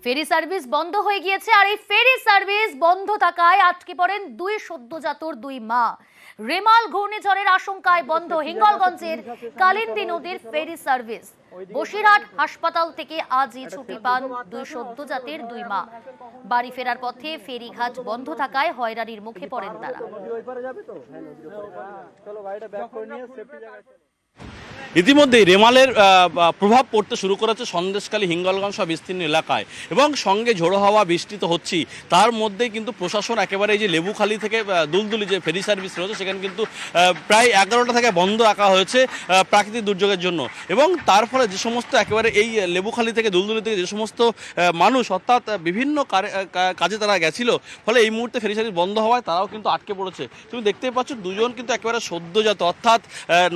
Ferry service বন্ধ হয়ে গিয়েছে আর এই ফেরি সার্ভিস বন্ধ থাকায় আটকে পড়েন দুই সদ্যজাতর দুই মা। রেমাল ঘূর্ণিঝড়ের আশঙ্কায় বন্ধ হিঙ্গলগঞ্জের কালিন্দী নদীর ফেরি সার্ভিস। বসিরহাট হাসপাতাল থেকে আজই ছুটি পান দুই সদ্যজাতের দুই মা। বাড়ি ফেরার পথে ফেরিঘাট বন্ধ থাকায় হয়রানির মুখে পড়েন তারা। ইতিমধ্যেই রেমালের প্রভাব পড়তে শুরু করেছে সন্দেশখালী হিঙ্গলগঞ্জ সহ বিস্তীর্ণ এলাকায় এবং সঙ্গে ঝোড়ো হাওয়া বৃষ্টি তো হচ্ছেই, তার মধ্যেই কিন্তু প্রশাসন একেবারে এই যে লেবুখালী থেকে দুলদুলি যে ফেরি সার্ভিস রয়েছে সেখানে কিন্তু প্রায় 11টা থেকে বন্ধ রাখা হয়েছে প্রাকৃতিক দুর্যোগের জন্য। এবং তার ফলে যে সমস্ত একেবারে এই লেবুখালী থেকে দুলদুলি থেকে যে সমস্ত মানুষ অর্থাৎ বিভিন্ন কাজে তারা গেছিল, ফলে এই মুহূর্তে ফেরি সার্ভিস বন্ধ হওয়ায় তারাও কিন্তু আটকে পড়েছে। তুমি দেখতেই পাচ্ছ দুজন কিন্তু একেবারে সদ্যজাত, অর্থাৎ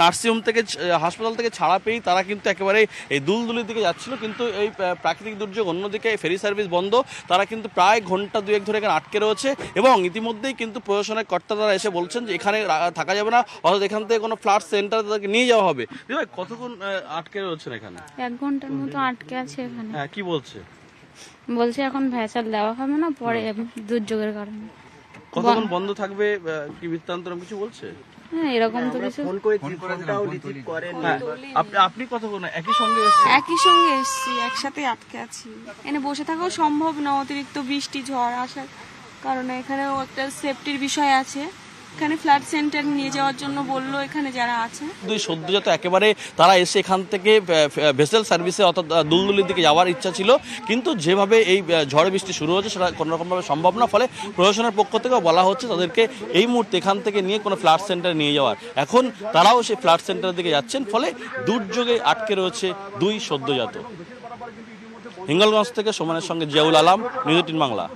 নার্সিংহোম থেকে হাসপাতাল থেকে ছাড়া পেয়েই তারা কিন্তু একেবারে এই দুলদুলির দিকে যাচ্ছিল, কিন্তু এই প্রাকৃতিক দুর্যোগ অন্যদিকে ফেরি সার্ভিস বন্ধ, তারা কিন্তু প্রায় ঘন্টা দুয়েক ধরে এখানে আটকে রয়েছে। এবং ইতিমধ্যেই কিন্তু প্রশাসনের কর্তারা এসে বলছেন যে এখানে থাকা যাবে না, অর্থাৎ এখান থেকে কোনো ফ্লাড সেন্টার তাদেরকে নিয়ে যাওয়া হবে। কতক্ষণ আটকে রয়েছেন এখানে? 1 ঘন্টার মতো আটকে আছে এখানে। হ্যাঁ, কি বলছে? বলছে এখন ভেসাল দেওয়া হবে না, পরে দুর্যোগের কারণে। কতক্ষণ বন্ধ থাকবে কি বৃত্তান্ত কিছু বলছে? হ্যাঁ, এরকম তো কিছু। আপনি কতক্ষণ একই সঙ্গে এসছি, একসাথে আটকে আছি। এখানে বসে থাকাও সম্ভব না, অতিরিক্ত বৃষ্টি ঝড় আসার কারণে। এখানেও একটা সেফটির বিষয় আছে, এখানে ফ্লাড সেন্টার নিয়ে যাওয়ার জন্য বললো এখানে যারা আছে। দুই সদ্যজাত একেবারে তারা এসে এখান থেকে ভেসেল সার্ভিসে অর্থাৎ দুলদুলির দিকে যাওয়ার ইচ্ছা ছিল, কিন্তু যেভাবে এই ঝড় বৃষ্টি শুরু হচ্ছে সেটা কোনোরকমভাবে সম্ভব না। ফলে প্রশাসনের পক্ষ থেকেও বলা হচ্ছে তাদেরকে এই মুহূর্তে এখান থেকে নিয়ে কোনো ফ্লাড সেন্টারে নিয়ে যাওয়ার। এখন তারাও সেই ফ্লাড সেন্টারের দিকে যাচ্ছেন, ফলে দুর্যোগে আটকে রয়েছে দুই সদ্যজাত। হিঙ্গলগঞ্জ থেকে সোমানের সঙ্গে জিয়াউল আলম, নিউজ 18 বাংলা।